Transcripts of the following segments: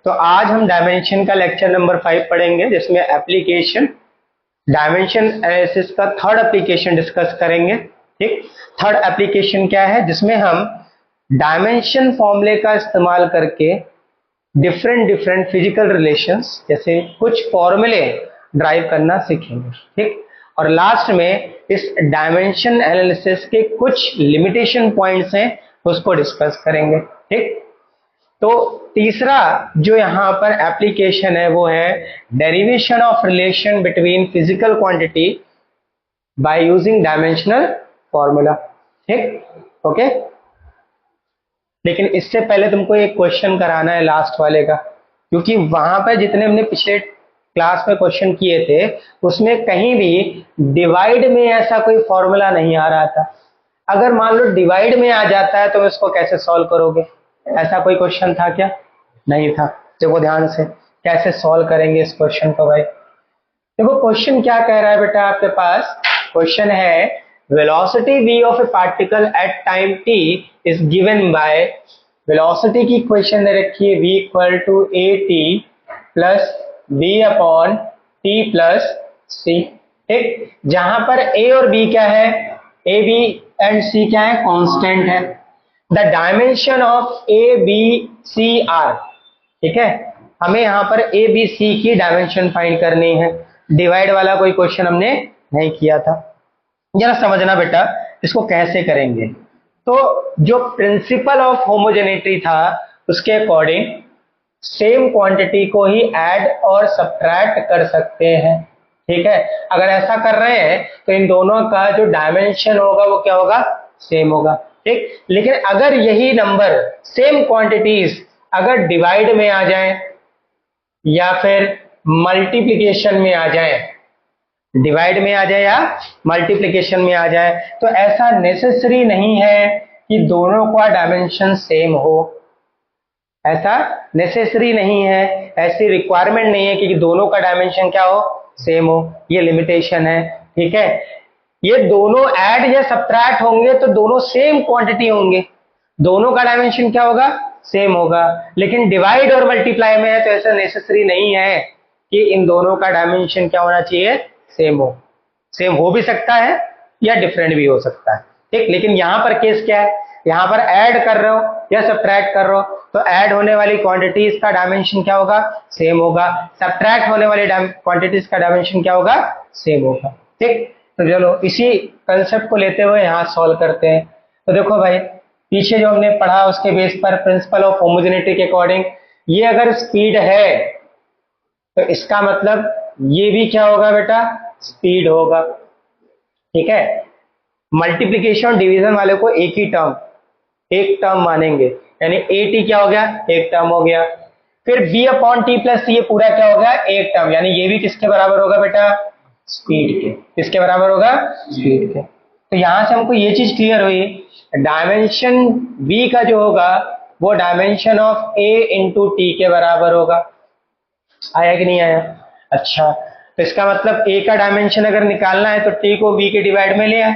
तो आज हम डायमेंशन का लेक्चर नंबर 5 पढ़ेंगे, जिसमें एप्लीकेशन डायमेंशन एनालिसिस का थर्ड एप्लीकेशन डिस्कस करेंगे। ठीक, थर्ड एप्लीकेशन क्या है, जिसमें हम डायमेंशन फॉर्मूले का इस्तेमाल करके डिफरेंट फिजिकल रिलेशंस जैसे कुछ फॉर्मूले ड्राइव करना सीखेंगे। ठीक, और लास्ट में इस डायमेंशन एनालिसिस के कुछ लिमिटेशन पॉइंट्स हैं उसको डिस्कस करेंगे। ठीक, तो तीसरा जो यहाँ पर एप्लीकेशन है वो है derivation of relation between physical quantity by using dimensional formula. ठीक, ओके। लेकिन इससे पहले तुमको एक क्वेश्चन कराना है लास्ट वाले का, क्योंकि वहां पर जितने हमने पिछले क्लास में क्वेश्चन किए थे उसमें कहीं भी डिवाइड में ऐसा कोई फॉर्मूला नहीं आ रहा था। अगर मान लो डिवाइड में आ जाता है तो इसको कैसे सॉल्व करोगे? ऐसा कोई क्वेश्चन था क्या? नहीं था। देखो ध्यान से, कैसे सॉल्व करेंगे इस क्वेश्चन को भाई। देखो क्वेश्चन क्या कह रहा है बेटा, आपके पास क्वेश्चन है velocity v of a particle at time t is given by, velocity की इक्वेशन दे रखी है v equal to a t plus b upon t plus c. ठीक, जहां पर a और b क्या है, a b एंड c क्या है, कांस्टेंट है। The dimension of A B C are, ठीक है, हमें यहाँ पर ए बी सी की डायमेंशन फाइंड करनी है। डिवाइड वाला कोई क्वेश्चन हमने नहीं किया था। जरा समझना बेटा इसको कैसे करेंगे। तो जो प्रिंसिपल ऑफ होमोजेनिटी था उसके अकॉर्डिंग सेम क्वांटिटी को ही ऐड और सब्ट्रैक्ट कर सकते हैं। ठीक है, अगर ऐसा कर रहे हैं तो इन दोनों का जो डायमेंशन होगा वो क्या होगा, सेम होगा। ठीक, लेकिन अगर यही नंबर सेम क्वांटिटीज अगर डिवाइड में आ जाए या फिर मल्टीप्लिकेशन में आ जाए, डिवाइड में आ जाए या मल्टीप्लिकेशन में आ जाए, तो ऐसा नेसेसरी नहीं है कि दोनों का डायमेंशन सेम हो। ऐसा नेसेसरी नहीं है, ऐसी रिक्वायरमेंट नहीं है कि दोनों का डायमेंशन क्या हो, सेम हो। ये लिमिटेशन है। ठीक है, ये दोनों ऐड या सब्ट्रैक्ट होंगे तो दोनों सेम क्वांटिटी होंगे, दोनों का डायमेंशन क्या होगा, सेम होगा। लेकिन डिवाइड और मल्टीप्लाई में है तो ऐसा नेसेसरी नहीं है कि इन दोनों का डायमेंशन क्या होना चाहिए, सेम हो। सेम हो भी सकता है या डिफरेंट भी हो सकता है। ठीक, लेकिन यहां पर केस क्या है, यहां पर ऐड कर रहे हो या सब्ट्रैक्ट कर रहे हो तो ऐड होने वाली क्वांटिटीज का डायमेंशन क्या होगा, सेम होगा। सब्ट्रैक्ट होने वाली क्वांटिटीज का डायमेंशन क्या होगा, सेम होगा। ठीक, तो चलो इसी कंसेप्ट को लेते हुए यहाँ सॉल्व करते हैं। तो देखो भाई, पीछे जो हमने पढ़ा उसके बेस पर प्रिंसिपल ऑफ होमोजेनिटी के अकॉर्डिंग ये अगर स्पीड है तो इसका मतलब ये भी क्या होगा बेटा, स्पीड होगा। ठीक है, मल्टीप्लिकेशन डिवीजन वाले को एक ही टर्म, एक टर्म मानेंगे, यानी ए टी क्या हो गया, एक टर्म हो गया। फिर बी अपॉन टी प्लस सी, ये पूरा क्या हो गया, एक टर्म, यानी ये भी किसके बराबर होगा बेटा, स्पीड के। किसके बराबर होगा, स्पीड के। तो यहां से हमको ये चीज क्लियर हुई, डायमेंशन बी का जो होगा वो dimension of A into T के बराबर होगा। आया कि नहीं आया? अच्छा, तो इसका मतलब ए का डायमेंशन अगर निकालना है तो टी को बी के डिवाइड में ले आए,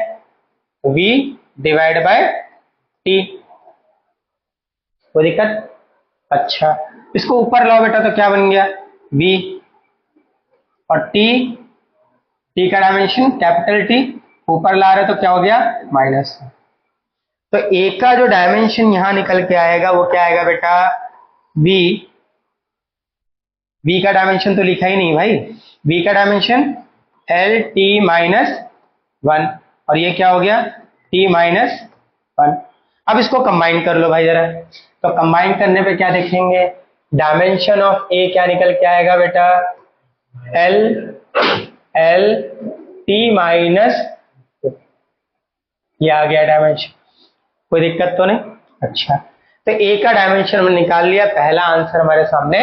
वी डिवाइड बाय टी। कोई दिक्कत? अच्छा, इसको ऊपर लाओ बेटा तो क्या बन गया, v, और t का डायमेंशन कैपिटल T ऊपर ला रहे तो क्या हो गया, माइनस। तो a का जो डायमेंशन यहां निकल के आएगा वो क्या आएगा बेटा, v का डायमेंशन तो लिखा ही नहीं भाई, v का डायमेंशन एल टी माइनस 1, और ये क्या हो गया, t माइनस 1। अब इसको कंबाइन कर लो भाई जरा, तो कंबाइन करने पे क्या देखेंगे, डायमेंशन ऑफ ए क्या निकल के आएगा बेटा, एल टी माइनस, ये आ गया डायमेंशन। कोई दिक्कत तो नहीं? अच्छा, तो ए का डायमेंशन हमने निकाल लिया, पहला आंसर हमारे सामने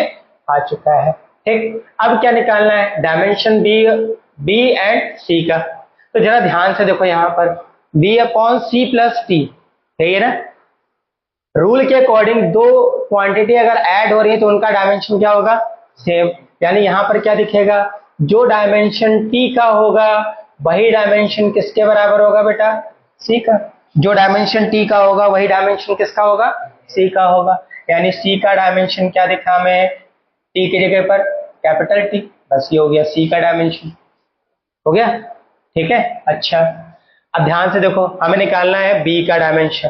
आ चुका है। ठीक, अब क्या निकालना है, डायमेंशन बी एंड सी का। तो जरा ध्यान से देखो यहाँ पर B upon C plus T, सही है ना। रूल के अकॉर्डिंग दो क्वांटिटी अगर ऐड हो रही है तो उनका डायमेंशन क्या होगा, सेम। यानी यहां पर क्या दिखेगा, जो डायमेंशन टी का होगा वही डायमेंशन किसके बराबर होगा बेटा, सी का। जो डायमेंशन टी का होगा वही डायमेंशन किसका होगा, सी का होगा। यानी सी का डायमेंशन क्या दिखा हमें, टी की जगह पर कैपिटल टी, बस ये हो गया सी का डायमेंशन, हो गया, ठीक है। अच्छा, अब ध्यान से देखो, हमें निकालना है बी का डायमेंशन।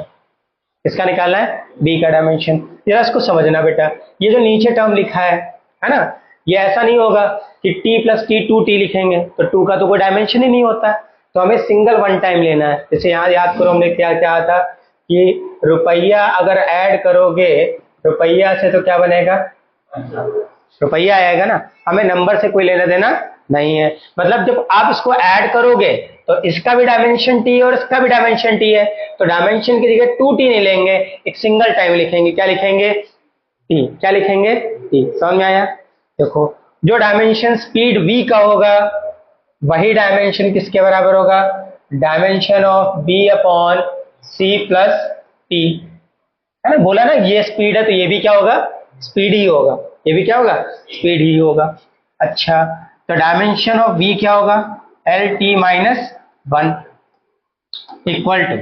किसका निकालना है? बी का डायमेंशन। जरा इसको समझना बेटा, ये जो नीचे टर्म लिखा है ना, ये ऐसा नहीं होगा कि टी प्लस टी 2t लिखेंगे तो 2 का तो कोई डायमेंशन ही नहीं होता, तो हमें सिंगल वन टाइम लेना है। जैसे यहाँ याद करो हमने क्या क्या था कि रुपया अगर ऐड करोगे रुपया से तो क्या बनेगा? रुपया आएगा ना, हमें नंबर से कोई लेना देना नहीं है। मतलब जब आप इसको ऐड करोगे तो इसका भी डायमेंशन टी और इसका भी डायमेंशन टी है, तो डायमेंशन की जगह 2t नहीं लेंगे, एक सिंगल टाइम लिखेंगे। क्या लिखेंगे? टी। क्या लिखेंगे? टी। समझ में आया? देखो, जो डायमेंशन स्पीड v का होगा वही डायमेंशन किसके बराबर होगा? Dimension of b upon c plus T, है ना। बोला ना ये स्पीड है तो ये भी क्या होगा? स्पीड ही होगा। ये भी क्या होगा? स्पीड ही होगा। अच्छा, तो डायमेंशन ऑफ v क्या होगा? L T minus 1 equal to,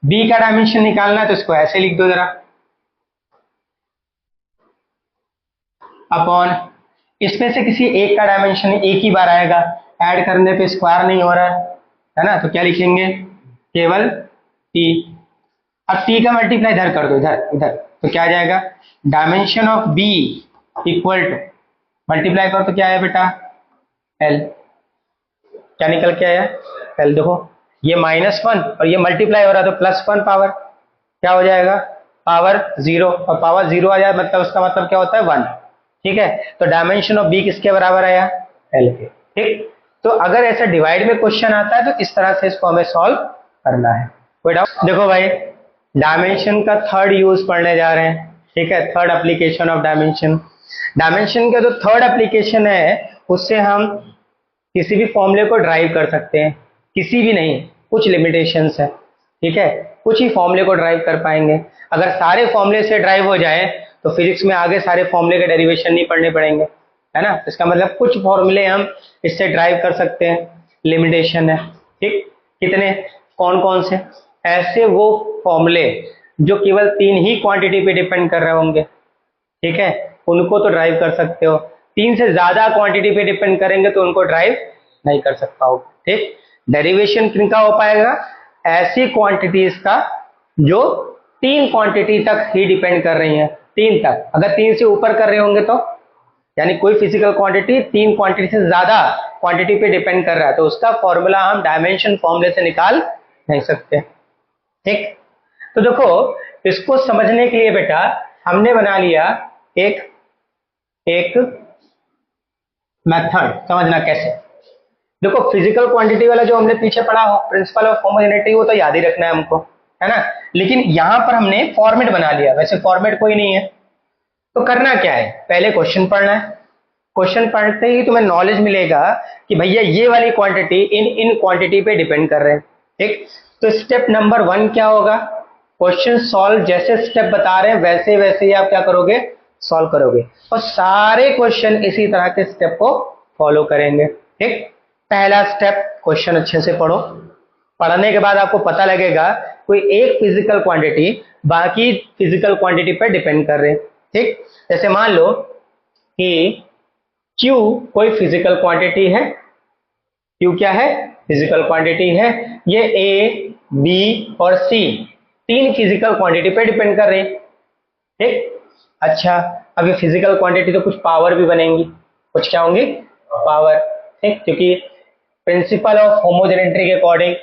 b का डायमेंशन निकालना है तो इसको ऐसे लिख दो जरा, अपॉन इसमें से किसी एक का डायमेंशन एक ही बार आएगा, ऐड करने पे स्क्वायर नहीं हो रहा है ना, तो क्या लिखेंगे? केवल t। अब t का मल्टीप्लाई इधर कर दो, इधर इधर, तो क्या आ जाएगा? Dimension of b equal to, multiply करो तो क्या आया बेटा? l। क्या निकल के आया? l। देखो ये -1 और ये मल्टीप्लाई हो रहा है तो +1 पावर क्या हो जाएगा? पावर 0, और पावर 0 आ जाए मतलब उसका मतलब क्या होता है? 1। ठीक है, तो डायमेंशन ऑफ b किसके बराबर आया? l के। ठीक, तो अगर ऐसा डिवाइड में क्वेश्चन आता है तो इस तरह से इसको हमें सॉल्व करना है। कोई डाउट? देखो भाई, डायमेंशन का थर्ड यूज पढ़ने जा रहे हैं, ठीक है, third application of dimension. Dimension का जो थर्ड एप्लीकेशन है उससे हम किसी भी फॉर्मूले को ड्राइव कर सकते हैं, किसी भी नहीं, कुछ लिमिटेशंस है, ठीक है, कुछ ही फॉर्मूले को ड्राइव कर पाएंगे। अगर सारे फॉर्मूले से ड्राइव हो जाए तो फिजिक्स में आगे सारे फॉर्मूले के डेरिवेशन नहीं पढ़ने पड़ेंगे, है ना। इसका मतलब कुछ फॉर्मूले हम इससे ड्राइव कर सकते हैं, लिमिटेशन है। ठीक, कितने? कौन कौन से? ऐसे वो फॉर्मूले जो केवल 3 ही क्वांटिटी पे डिपेंड कर रहे होंगे, ठीक है, उनको तो ड्राइव कर सकते हो। 3 से ज्यादा क्वांटिटी पे डिपेंड करेंगे तो उनको ड्राइव नहीं कर सकता हो। ठीक, डेरिवेशन किनका हो पाएगा? ऐसी क्वांटिटीज का जो 3 क्वांटिटी तक ही डिपेंड कर रही हैं, 3 तक। अगर 3 से ऊपर कर रहे होंगे तो, यानी कोई फिजिकल क्वांटिटी 3 क्वांटिटी से ज्यादा क्वांटिटी पे डिपेंड कर रहा है तो उसका फॉर्मूला हम डायमेंशन फॉर्मूले से निकाल नहीं सकते। ठीक, तो देखो इसको समझने के लिए बेटा हमने बना लिया एक मेथड, समझना कैसे। देखो फिजिकल क्वांटिटी वाला जो हमने पीछे पढ़ा हो, प्रिंसिपल ऑफ होमोजेनिटी, वो तो याद ही रखना है हमको, है ना। लेकिन यहां पर हमने फॉर्मेट बना लिया, वैसे फॉर्मेट कोई नहीं है। तो करना क्या है? पहले क्वेश्चन पढ़ना है। क्वेश्चन पढ़ते ही तुम्हें नॉलेज मिलेगा कि भैया ये वाली क्वांटिटी इन क्वांटिटी पे डिपेंड कर रहे हैं। ठीक, तो स्टेप नंबर 1 क्या होगा? क्वेश्चन सॉल्व, जैसे स्टेप बता रहे हैं वैसे वैसे ही आप क्या करोगे? सॉल्व करोगे, और सारे क्वेश्चन इसी तरह के स्टेप को फॉलो करेंगे। ठीक, पहला स्टेप, क्वेश्चन अच्छे से पढ़ो। पढ़ने के बाद आपको पता लगेगा कोई एक फिजिकल क्वांटिटी बाकी फिजिकल क्वांटिटी पर डिपेंड कर रहे हैं। ठीक, जैसे मान लो कि Q कोई फिजिकल क्वांटिटी है, Q क्या है? फिजिकल क्वांटिटी है। ये A, B और C 3 फिजिकल क्वांटिटी पे डिपेंड कर रहे हैं। ठीक, अच्छा, अब ये फिजिकल क्वांटिटी तो कुछ पावर भी बनेंगी, कुछ क्या होंगी? पावर। ठीक, क्योंकि प्रिंसिपल ऑफ होमोजेनिटी के अकॉर्डिंग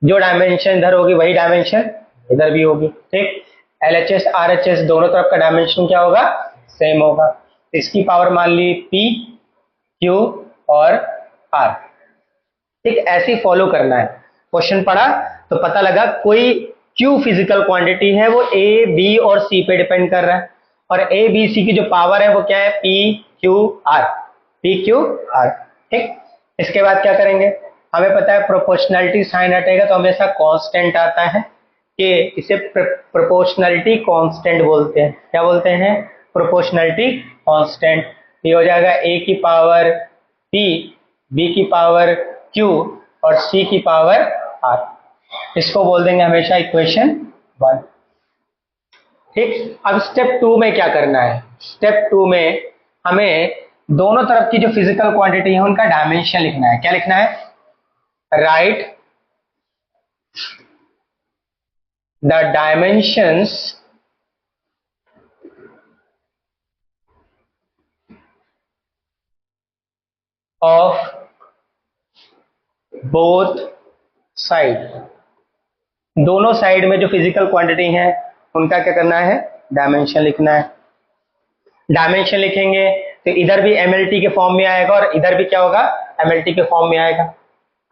जो डायमेंशन इधर होगी वही डायमेंशन इधर भी होगी। ठीक, LHS RHS दोनों तरफ का डायमेंशन क्या होगा? सेम होगा। इसकी पावर मान ली P, Q और R। ठीक, ऐसे ही फॉलो करना है। क्वेश्चन पढ़ा तो पता लगा कोई Q फिजिकल क्वांटिटी है, वो A, B और C पे डिपेंड कर रहा है, और A, B, C की जो पावर है वो क्या है? P, Q, R। P, Q, R। ठीक, इसके बाद क्या करेंगे? हमें पता है प्रोपोर्शनलिटी साइन हटेगा तो हमेशा कांस्टेंट आता है, कि इसे प्रोपोर्शनलिटी कांस्टेंट बोलते हैं। क्या बोलते हैं? Proportionality constant. ये हो जाएगा A की पावर P, B की पावर Q और C की पावर R। इसको बोल देंगे हमेशा इक्वेशन 1। ठीक, अब स्टेप 2 में क्या करना है? स्टेप 2 में हमें दोनों तरफ की जो फिजिकल क्वांटिटी है उनका डायमेंशन लिखना है। क्या लिखना है? Right the dimensions of both side. दोनों साइड में जो फिजिकल क्वांटिटी है उनका क्या करना है? डायमेंशन लिखना है। डायमेंशन लिखेंगे तो इधर भी एमएलटी के फॉर्म में आएगा और इधर भी क्या होगा? एमएलटी के फॉर्म में आएगा।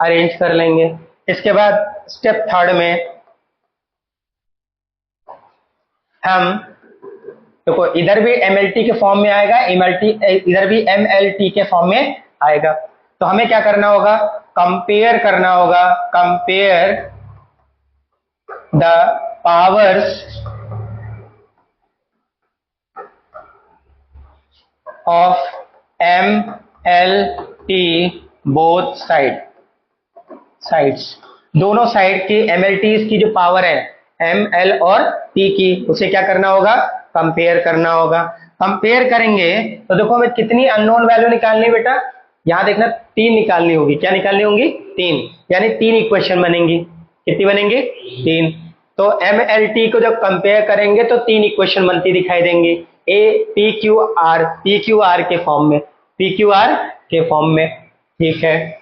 अरेंज कर लेंगे। इसके बाद स्टेप थर्ड में हम देखो इधर भी एमएलटी के फॉर्म में आएगा, एमएलटी इधर भी एमएलटी के फॉर्म में आएगा। तो हमें क्या करना होगा? कंपेयर करना होगा। Compare the powers of MLT both sides. दोनों साइड की एमएलटीज की जो पावर है एमएल और टी की, उसे क्या करना होगा? कंपेयर करना होगा। कंपेयर करेंगे तो देखो हमें कितनी अननोन वैल्यू निकालनी है बेटा? यहां देखना 3 निकालनी होगी। क्या निकालनी होंगी? 3, यानी 3 इक्वेशन बनेंगी। कितनी बनेंगी? 3। तो एमएलटी को जब कंपेयर करेंगे तो 3 इक्वेशन बनती दिखाई देंगी। ए पी क्यू आर के फॉर्म में, PQR के फॉर्म में। ठीक है,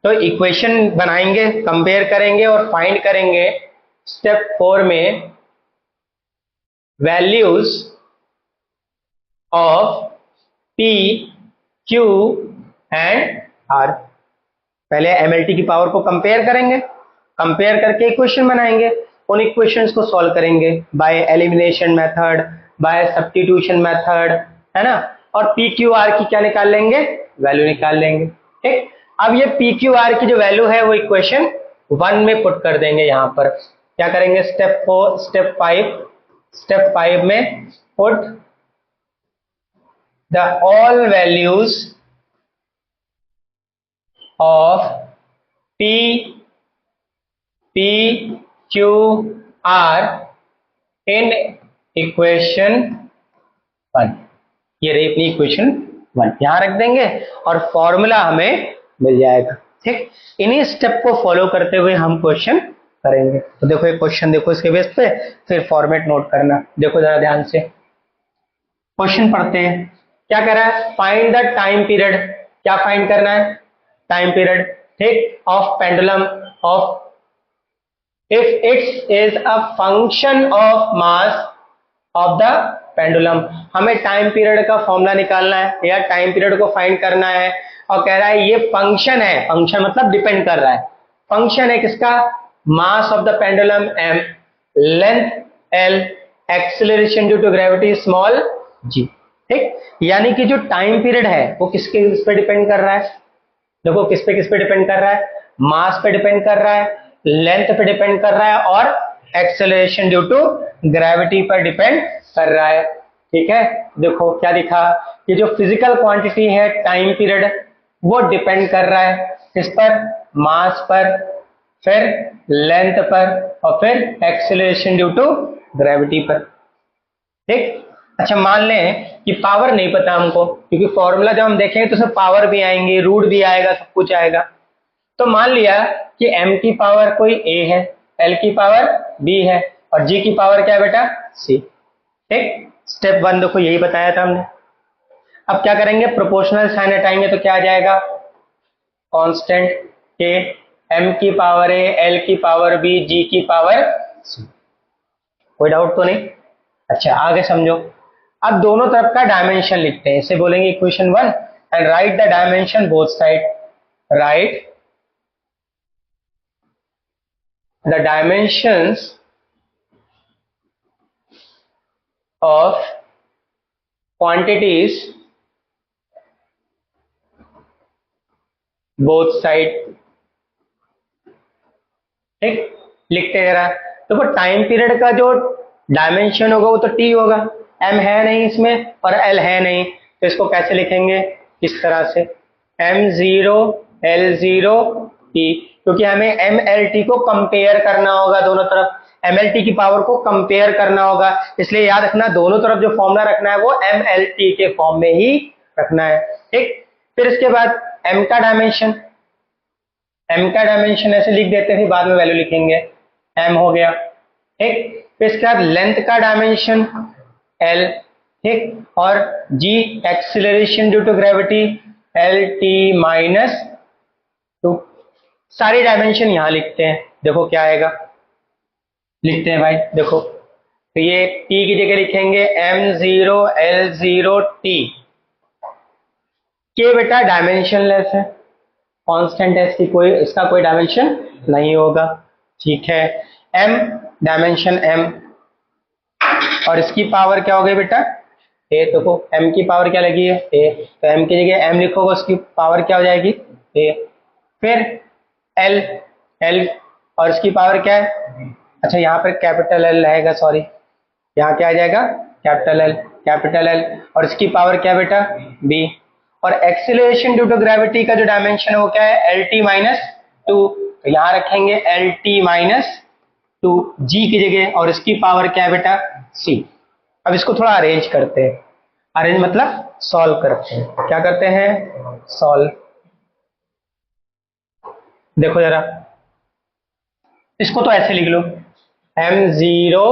तो इक्वेशन बनाएंगे, कंपेयर करेंगे और फाइंड करेंगे। स्टेप 4 में values of P, Q and R। पहले एमएलटी की पावर को कंपेयर करेंगे, कंपेयर करके इक्वेशन बनाएंगे, उन इक्वेशंस को सॉल्व करेंगे by elimination method, by substitution method, है ना। और PQR की क्या निकाल लेंगे? वैल्यू निकाल लेंगे। ठीक, अब ये PQR की जो वैल्यू है वो इक्वेशन 1 में पुट कर देंगे। यहां पर क्या करेंगे? स्टेप 5 में put the all values of PQR in equation 1। ये रही अपनी इक्वेशन 1, यहां रख देंगे और फॉर्मूला हमें मिल जाएगा। ठीक, इन्हीं स्टेप को फॉलो करते हुए हम क्वेश्चन करेंगे। तो देखो एक क्वेश्चन देखो, इसके बेस पे फिर फॉर्मेट नोट करना। देखो जरा ध्यान से क्वेश्चन पढ़ते हैं। क्या कह रहा है? Find the time period. क्या फाइंड करना है? Time period. ठीक, of pendulum of if it is a function of mass of the pendulum। हमें टाइम पीरियड का फॉर्मूला निकालना है या टाइम पीरियड को फाइंड करना है और कह रहा है ये फंक्शन है। फंक्शन मतलब डिपेंड कर रहा है। फंक्शन है किसका? Mass of the pendulum m, length l, acceleration due to gravity small g। ठीक, यानी कि जो टाइम पीरियड है वो किस पे डिपेंड कर रहा है? देखो किस पे डिपेंड कर रहा है? मास पे डिपेंड कर रहा है, लेंथ पे डिपेंड कर रहा है और एक्सेलरेशन ड्यू टू ग्रेविटी पर डिपेंड कर रहा है। ठीक है, देखो क्या दिखा कि जो फिजिकल क्वांटिटी है टाइम पीरियड वो डिपेंड कर रहा है किस पर? मास पर, फिर लेंथ पर और फिर एक्सेलरेशन ड्यू टू ग्रेविटी पर। ठीक, अच्छा मान लें कि पावर नहीं पता हमको, क्योंकि फॉर्मूला जब हम देखेंगे तो उसमें पावर भी आएंगी, रूट भी आएगा, सब कुछ आएगा। तो मान लिया कि m की पावर कोई a है, l की पावर b है और g की पावर क्या है बेटा? c। ठीक, स्टेप 1 देखो यही बताया था हमने। अब क्या करेंगे? प्रोपोर्शनल साइन हटाएंगे तो क्या आ जाएगा? कांस्टेंट k, m की पावर a, l की पावर b, g की पावर c। कोई डाउट तो नहीं? अच्छा आगे समझो। अब दोनों तरफ का डायमेंशन लिखते हैं। इसे बोलेंगे equation 1 and right the dimension both side. Right the dimensions of quantities both side। ठीक, लिखते हैं जरा। तो टाइम पीरियड का जो डायमेंशन होगा वो तो t होगा, m है नहीं इसमें और l है नहीं, तो इसको कैसे लिखेंगे? इस तरह से m0 l0 t, क्योंकि हमें mlt को कंपेयर करना होगा। दोनों तरफ mlt की पावर को कंपेयर करना होगा, इसलिए याद रखना दोनों तरफ जो फॉर्मूला रखना है वो mlt के फॉर्म में ही रखना है, ठीक। फिर इसके बाद m का डायमेंशन, m का डायमेंशन ऐसे लिख देते हैं, बाद में वैल्यू लिखेंगे, m हो गया, ठीक। फिर इसके बाद लेंथ का डायमेंशन l, ठीक, और g acceleration due to gravity lt minus 2। सारी डायमेंशन यहां लिखते हैं, देखो क्या आएगा, लिखते हैं भाई, देखो तो ये t की जगह लिखेंगे m0 l0 t। के बेटा डायमेंशनलेस है, कांस्टेंट है, इसका कोई डायमेंशन नहीं होगा, ठीक है। m डायमेंशन m, और इसकी पावर क्या हो गई बेटा a, देखो m की पावर क्या लगी है a, तो m की जगह m लिखोगे, उसकी पावर क्या हो जाएगी a। फिर l, l और इसकी पावर क्या है, अच्छा यहाँ पर कैपिटल L रहेगा, सॉरी यहाँ क्या आ जाएगा कैपिटल L, और इसकी पावर क्या बेटा b। और एक्सीलरेशन ड्यू टू ग्रेविटी का जो डायमेंशन है वो क्या है lt माइनस 2, तो यहाँ रखेंगे lt माइनस 2 g की जगह, और इसकी पावर क्या है बेटा c। अब इसको थोड़ा अरेंज करते हैं, अरेंज मतलब सॉल्व करते हैं, क्या करते हैं सॉल्व। देखो जरा इसको तो ऐसे लिख लो m0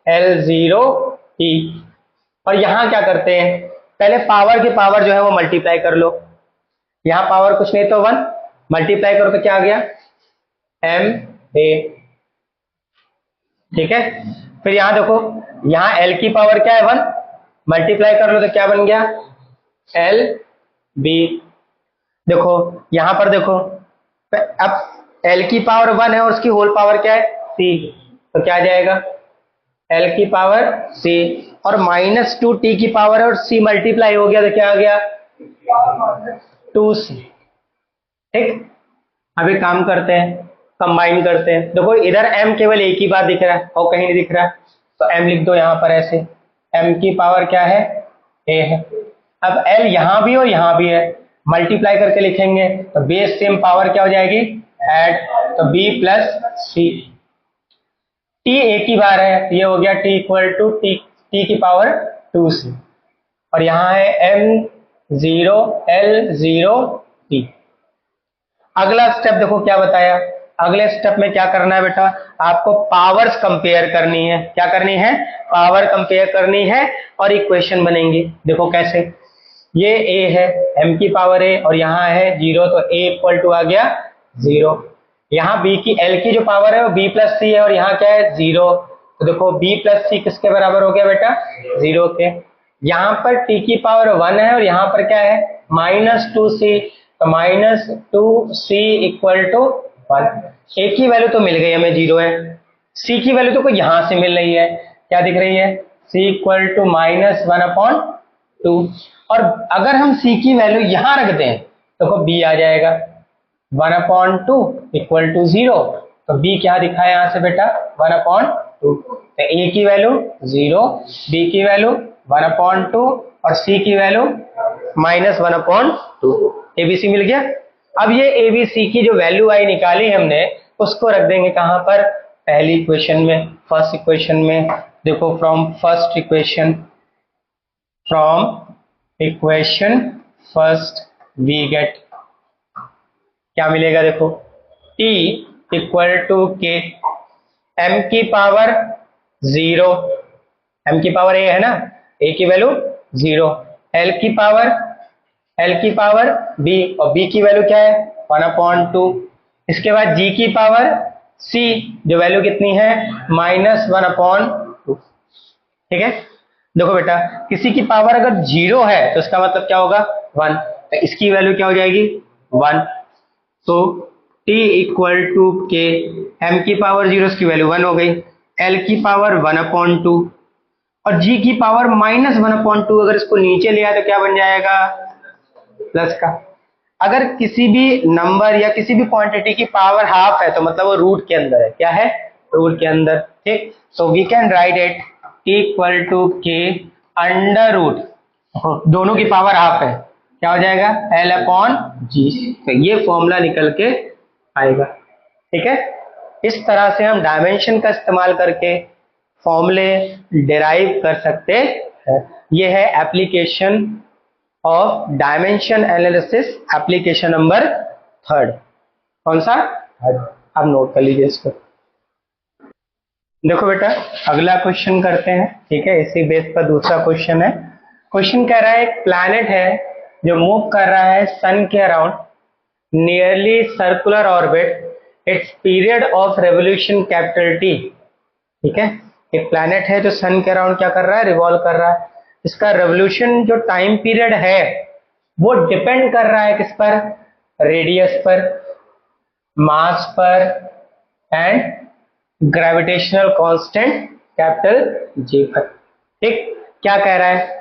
l0 t, और यहां क्या करते हैं, पहले पावर की पावर जो है वो मल्टीप्लाई कर लो, यहां पावर कुछ नहीं तो 1, मल्टीप्लाई करो तो क्या आ गया m a, ठीक है। फिर यहां देखो, यहां l की पावर क्या है 1, मल्टीप्लाई कर लो तो क्या बन गया l b। देखो यहां पर देखो, अब l की पावर 1 है और उसकी होल पावर क्या है c, तो क्या आ जाएगा l की पावर c, और माइनस 2t की पावर है और c मल्टीप्लाई हो गया तो क्या आ गया 2c, ठीक। अभी काम करते हैं, कंबाइन करते हैं। देखो इधर m केवल एक ही बार दिख रहा है और कहीं नहीं दिख रहा है, तो m लिख दो यहां पर ऐसे, m की पावर क्या है a है। अब l यहां भी और यहां भी है, मल्टीप्लाई करके लिखेंगे तो बेस सेम पावर क्या हो जाएगी ऐड, तो b प्लस c। t एक ही बार है, ये हो गया t इक्वल टू t की पावर 2c, और यहां है m0 l0 t। अगला स्टेप देखो क्या बताया, अगले स्टेप में क्या करना है बेटा, आपको पावर्स कंपेयर करनी है, क्या करनी है पावर कंपेयर करनी है, और इक्वेशन बनेंगी। देखो कैसे, ये a है m की पावर a और यहाँ है 0, तो a इक्वल टू आ गया 0। यहाँ b की l की जो पावर है वो b प्लस सी है और यहाँ क्या है 0, तो देखो b प्लस सी किसके बराबर हो गया बेटा 0 के। यहाँ पर t की पावर 1 है और यहाँ पर क्या है माइनस 2c, तो minus 2c equal to 1। a की वैल्यू तो मिल गई हमें 0 है, c की वैल्यू तो कोई यहाँ से मिल रही है, क्या दिख रही है c इक्वल टू माइनस 1/2, और अगर हम c की वैल्यू यहाँ रख दें तो b आ जाएगा 1/2 इक्वल टू 0, तो b क्या दिखा है यहाँ से बेटा 1/2, तो a की वैल्यू 0, b की वैल्यू 1/2 और c की वैल्यू माइनस 1/2, एबीसी मिल गया। अब ये एबीसी की जो वैल्यू आई निकाली हमने, उसको रख देंगे कहां पर पहली इक्वेशन में, फर्स्ट इक्वेशन में। देखो from equation first we get क्या मिलेगा, देखो t equal to K, m की पावर 0, m की पावर a है ना, a की वैल्यू 0, l की पावर b और b की वैल्यू क्या है 1/2। इसके बाद g की पावर c जो वैल्यू कितनी है माइनस 1/2, ठीक है। देखो बेटा किसी की पावर अगर 0 है तो इसका मतलब क्या होगा 1, तो इसकी वैल्यू क्या हो जाएगी 1, तो t equal to K, m की पावर 0 इसकी वैल्यू 1 हो गई, l की पावर 1/2 और g की पावर माइनस 1/2, अगर इसको नीचे लिया तो क्या बन जाएगा प्लस का। अगर किसी भी नंबर या किसी भी क्वांटिटी की पावर हाफ है तो मतलब वो रूट के अंदर है, क्या है रूट के अंदर, ठीक। So we can write it equal to K under root, दोनों की पावर हाफ है, क्या हो जाएगा L/G, तो ये फॉर्मूला निकल के आएगा, ठीक है। इस तरह से हम डायमेंशन का इस्तेमाल करके फॉर्मूले डिराइव कर सकते हैं। ये है application of dimension analysis application number 3। कौन सा? आप नोट कर लीजिए इसको। देखो बेटा, अगला क्वेश्चन करते हैं, ठीक है, इसी बेस पर दूसरा क्वेश्चन है। क्वेश्चन कह रहा है एक प्लैनेट है जो मूव कर रहा है सन के around nearly circular orbit, it's period of revolution capital T. ठीक है, एक प्लैनेट है जो सन के अराउंड क्या कर रहा है? रिवॉल्व कर रहा है। इसका रेवोल्यूशन जो टाइम पीरियड है वो डिपेंड कर रहा है किस पर? रेडियस पर, मास पर and gravitational constant capital G पर। ठीक, क्या कह रहा है?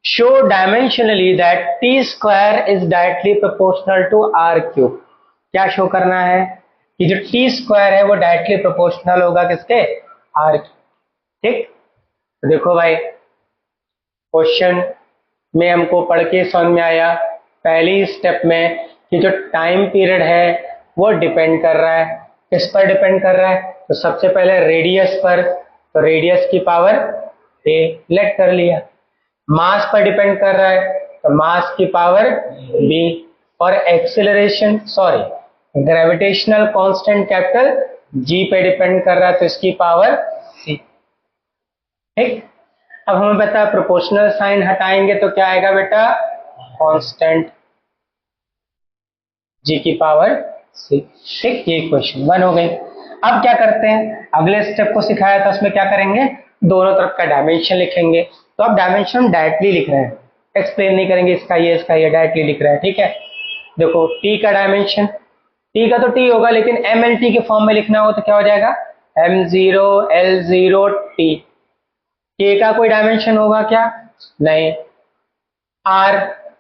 Show dimensionally that T square is directly proportional to R cube. क्या शो करना है? कि जो टी स्क्वायर है वो डायरेक्टली प्रोपोर्शनल होगा किसके? आर। ठीक, तो देखो भाई, क्वेश्चन में हमको पढ़ के समझ में आया पहली स्टेप में कि जो टाइम पीरियड है वो डिपेंड कर रहा है, किस पर डिपेंड कर रहा है? तो सबसे पहले रेडियस पर, तो रेडियस की पावर ए लेट कर लिया। मास पर डिपेंड कर रहा है तो मास की पावर बी, और acceleration sorry gravitational constant capital जी पे डिपेंड कर रहा है तो इसकी पावर सी। ठीक, अब हमें पता है प्रोपोर्शनल साइन हटाएंगे तो क्या आएगा बेटा? कांस्टेंट जी की पावर सी। ठीक, ये क्वेश्चन 1 हो गई। अब क्या करते हैं? अगले स्टेप को सिखाया था उसमें क्या करेंगे? दोनों तरफ का डायमेंशन लिखेंगे। तो अब डायमेंशन डायरेक्टली लिख रहे हैं, एक्सप्लेन नहीं करेंगे इसका ये डायरेक्टली लिख रहे हैं। ठीक है, देखो टी का डायमेंशन, टी का तो टी होगा लेकिन एम एल टी के फॉर्म में लिखना हो तो क्या हो जाएगा? m0 l0 t। के का कोई डायमेंशन होगा क्या? नहीं। आर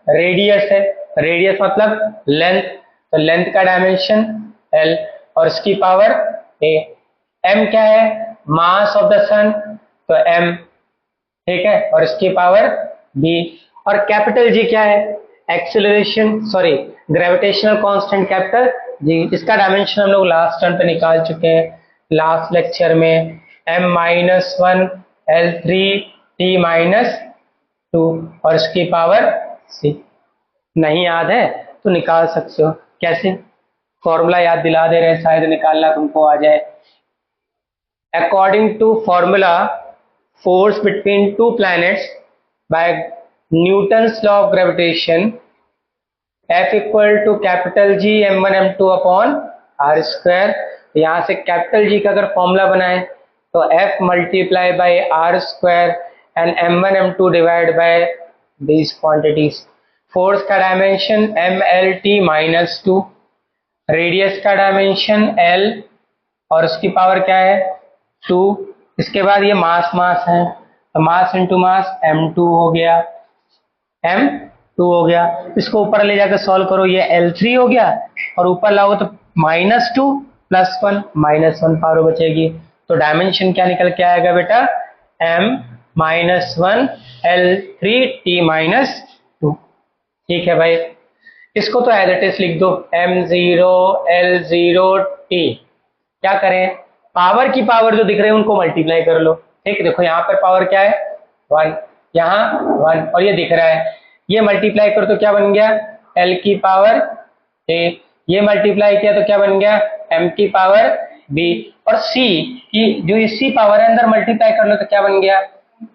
रेडियस है, रेडियस मतलब लेंथ, तो लेंथ का डायमेंशन l और इसकी पावर a। m क्या है? मास ऑफ द सन, तो m। ठीक है, और इसकी पावर b। और कैपिटल जी क्या है? Acceleration sorry gravitational constant capital जी। इसका डायमेंशन हम लोग लास्ट टर्म पे निकाल चुके हैं लास्ट लेक्चर में, m-1 l3 t-2 और इसकी पावर c। नहीं याद है तो निकाल सकते हो। कैसे? फॉर्मूला याद दिला दे रहे हैं, शायद निकालना तुमको आ जाए। According to formula force between two planets by Newton's law of gravitation, F equal to capital G m1 m2 upon r square। यहाँ से कैपिटल G का अगर फॉर्मूला बनाए तो F multiply by R square and m1 m2 divide by these quantities। Force का dimension mlt-2, radius का dimension l और उसकी पावर क्या है? 2। इसके बाद ये मास है तो मास इंटू मास m2 हो गया, m2 हो गया। इसको ऊपर ले जाकर सॉल्व करो, ये l3 हो गया और ऊपर लाओ तो -2 + 1 -1 पावर बचेगी। तो डायमेंशन क्या निकल के आएगा बेटा? m-1 l3 t-2। ठीक है भाई, इसको तो एज इट इज लिख दो, m0 l0 t। क्या करें? पावर की पावर जो दिख रहे हैं उनको मल्टीप्लाई कर लो। ठीक, देखो यहाँ पर पावर क्या है? 1, यहाँ 1 और ये दिख रहा है, ये मल्टीप्लाई करो तो क्या बन गया? l की पावर a। ये मल्टीप्लाई किया तो क्या बन गया? m की पावर b। और c की जो इसी पावर है अंदर मल्टीप्लाई कर लो तो क्या बन गया?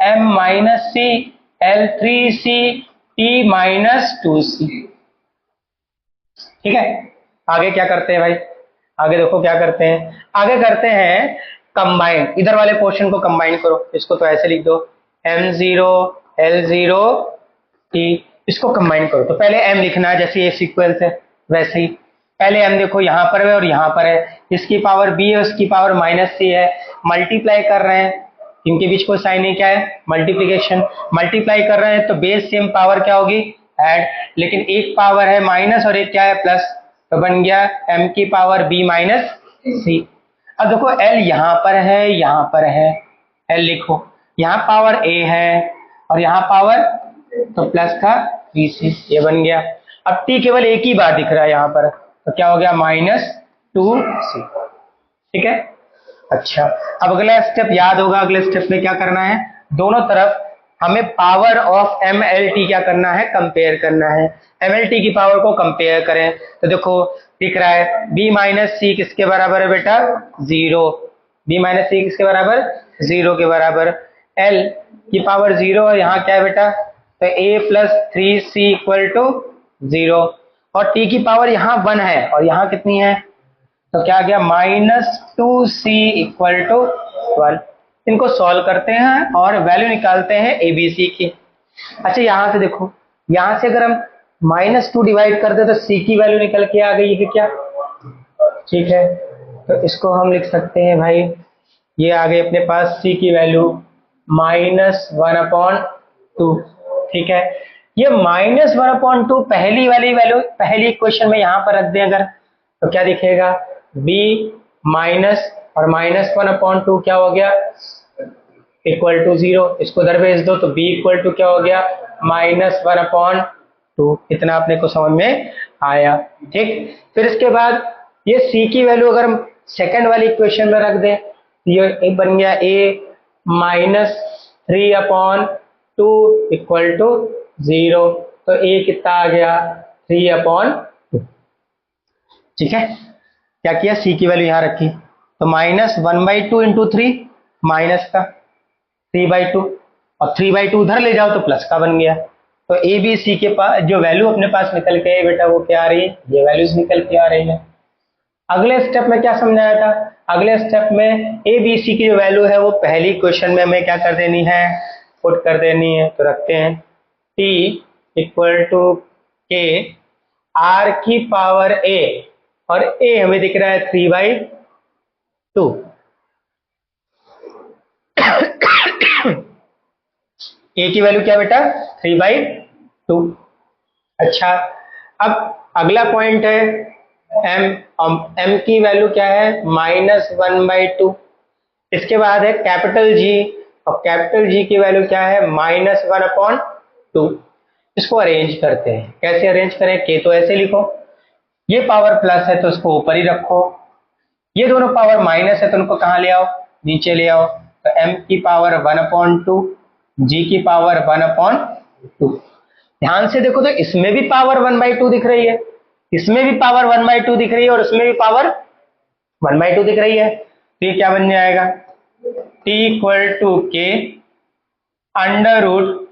m-c l3c t-2c। ठीक है, आगे क्या करते हैं भाई? आगे देखो क्या करते हैं, आगे करते हैं कंबाइन। इधर वाले पोर्शन को कंबाइन करो, इसको तो ऐसे लिख दो m0 l0 t। इसको कंबाइन करो तो पहले m लिखना है, जैसे ये सीक्वेंस है वैसे ही। पहले m देखो यहाँ पर है और यहाँ पर है, इसकी पावर b है उसकी पावर -c है। मल्टीप्लाई कर रहे हैं, इनके बीच कोई साइन नहीं, क्या है? मल्टीप्लीकेशन। मल्टीप्लाई कर रहे हैं तो बेस सेम पावर क्या होगी? ऐड। लेकिन एक पावर है माइनस और एक क्या है? प्लस, तो बन गया m की पावर b -c। अब देखो l यहाँ पर है, यहाँ पर है, l लिखो, यहाँ पावर a है और यहाँ पावर तो प्लस था bc, ये बन गया। अब t केवल एक ही बार दिख रहा है यहाँ पर, तो क्या हो गया? -2c। ठीक है, अच्छा अब अगला स्टेप याद होगा, अगले स्टेप में क्या करना है? दोनों तरफ हमें power of M L T क्या करना है, कंपेयर करना है। एम एल टी की पावर को कंपेयर करें तो देखो दिख रहा है बी माइनस सी किसके बराबर है बेटा, 0। बी माइनस सी किसके बराबर, 0 के बराबर। एल की पावर 0 है, यहाँ क्या है बेटा, तो ए प्लस 3 सी इक्वल टू 0। और टी की पावर यहाँ 1 है और यहाँ कितनी है, तो क्या आ गया -2c इक्वल टू 1। इनको सॉल्व करते हैं और वैल्यू निकालते हैं एबीसी की। अच्छा यहाँ से देखो, यहाँ से अगर हम -2 डिवाइड कर दे तो c की वैल्यू निकल के आ गई है क्या, ठीक है। तो इसको हम लिख सकते हैं भाई, ये आ गई अपने पास c की वैल्यू -1/2, ठीक है। ये -1/2 पहली वाली वैल्यू पहली इक्वेशन में यहाँ पर रख दें अगर, तो क्या दिखेगा, b माइनस और -1/2 क्या हो गया, इक्वल टू 0। इसको उधर भेज दो तो b इक्वल टू क्या हो गया, -1/2। इतना अपने को समझ में आया, ठीक। फिर इसके बाद ये c की वैल्यू अगर हम सेकेंड वाली इक्वेशन में रख दें, ये बन गया a -3/2 इक्वल टू 0। तो a कितना आ गया, 3/2, ठीक है। क्या किया, c की वैल्यू यहाँ रखी, तो -1/2 इंटू 3 माइनस का 3/2 और 3/2 उधर ले जाओ तो प्लस का बन गया। तो ए बी सी के पास जो वैल्यू अपने पास निकल के बेटा वो क्या आ रही है, ये वैल्यूज निकल के आ रही है। अगले स्टेप में क्या समझाया था, अगले स्टेप में ए बी सी की जो वैल्यू है वो पहली क्वेश्चन में हमें क्या कर देनी है, पुट कर देनी है। तो रखते हैं t इक्वल टू के आर की पावर a और a हमें दिख रहा है 3/2। a की वैल्यू क्या बेटा, 3/2। अच्छा अब अगला पॉइंट है m की वैल्यू क्या है, -1/2। इसके बाद है कैपिटल G और कैपिटल G की वैल्यू क्या है, -1/2। इसको अरेंज करते हैं, कैसे अरेंज करें, के तो ऐसे लिखो, ये पावर प्लस है तो उसको ऊपर ही रखो, ये दोनों पावर माइनस है तो उनको कहाँ ले आओ, नीचे ले आओ। तो m की पावर 1/2, g की पावर 1/2। ध्यान से देखो तो इसमें भी पावर 1/2 दिख रही है, इसमें भी पावर 1/2 दिख रही है और उसमें भी पावर 1/2 दिख रही है। तो ये क्या बन जाएगा, t equal to K under root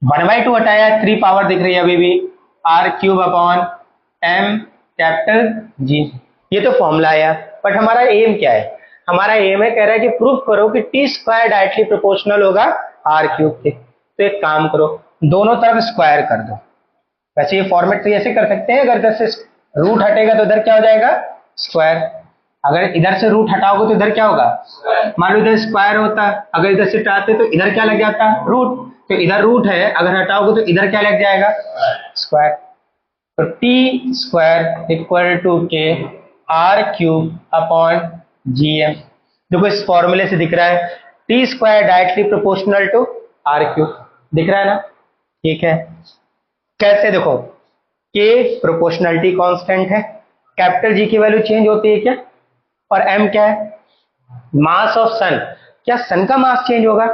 1/2 हटाया, 3 पावर दिख रही है अभी भी, r³ upon m capital G। ये तो फॉर्मूला आया, बट हमारा एम क्या है, हमारा एम है, कह रहा है कि प्रूफ करो कि t² डायरेक्टली प्रोपोर्शनल होगा r³ के। तो एक काम करो, दोनों तरफ स्क्वायर कर दो। वैसे ये फॉर्मेट तो ऐसे कर सकते हैं, अगर इधर से रूट हटेगा तो इधर क्या हो जाएगा, स्क्वायर। अगर इधर से रूट हटाओगे तो इधर क्या होगा, मान लो इधर स्क्वायर होता, अगर इधर से हटाते तो इधर क्या लग जाता, रूट। तो इधर रूट है, अगर हटाओगे तो इधर क्या लग जाएगा, स्क्वायर। तो t² इक्वल टू के r³ अपॉन gm। देखो इस फॉर्मूले से दिख रहा है t² directly proportional to r³ दिख रहा है ना, ठीक है। कैसे, देखो k प्रोपोर्शनलिटी कांस्टेंट है, कैपिटल G की वैल्यू चेंज होती है क्या, और m क्या है, मास ऑफ सन। क्या सन का मास चेंज होगा,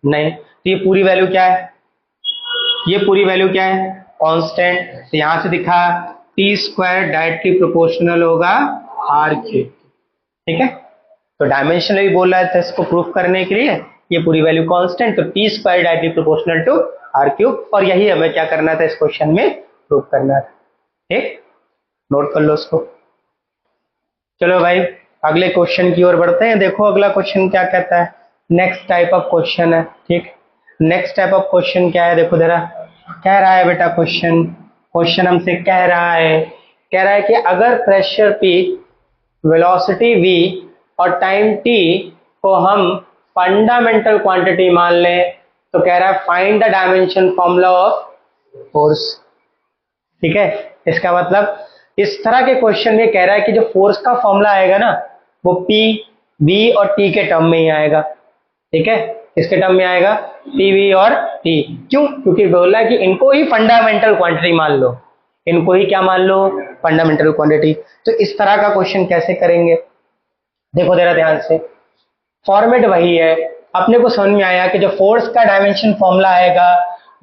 नहीं। तो ये पूरी वैल्यू क्या है, ये पूरी वैल्यू क्या है, कांस्टेंट। तो यहां से दिखा t² डायरेक्टली प्रोपोर्शनल होगा r³, ठीक है। तो डायमेंशन भी बोल रहा था इसको प्रूफ करने के लिए, ये पूरी वैल्यू कांस्टेंट, तो t² directly proportional to r³, और यही हमें क्या करना था, इस क्वेश्चन में प्रूफ करना था, ठीक। नोट कर लो इसको। चलो भाई अगले क्वेश्चन की ओर बढ़ते हैं। देखो अगला क्वेश्चन क्या कहता है, नेक्स्ट टाइप ऑफ क्वेश्चन है, ठीक। नेक्स्ट टाइप ऑफ क्वेश्चन क्या है, देखो जरा कह रहा है बेटा, क्वेश्चन हमसे कह रहा है कि अगर प्रेशर P, वेलोसिटी V और टाइम t को हम फंडामेंटल क्वांटिटी मान लें, तो कह रहा है find the dimension formula of force, ठीक है। इसका मतलब इस तरह के क्वेश्चन में कह रहा है कि जो फोर्स का फॉर्मूला आएगा ना वो P, V और T के टर्म में ही आएगा, ठीक है। किसके टर्म में आएगा, P, V और T। क्यों, क्योंकि बोल रहा है कि इनको ही फंडामेंटल क्वांटिटी मान लो, इनको ही क्या मान लो, फंडामेंटल क्वांटिटी। तो इस तरह का क्वेश्चन कैसे करेंगे, देखो जरा ध्यान से, फॉर्मेट वही है, अपने को समझ में आया कि जो फोर्स का डायमेंशन फॉर्मूला आएगा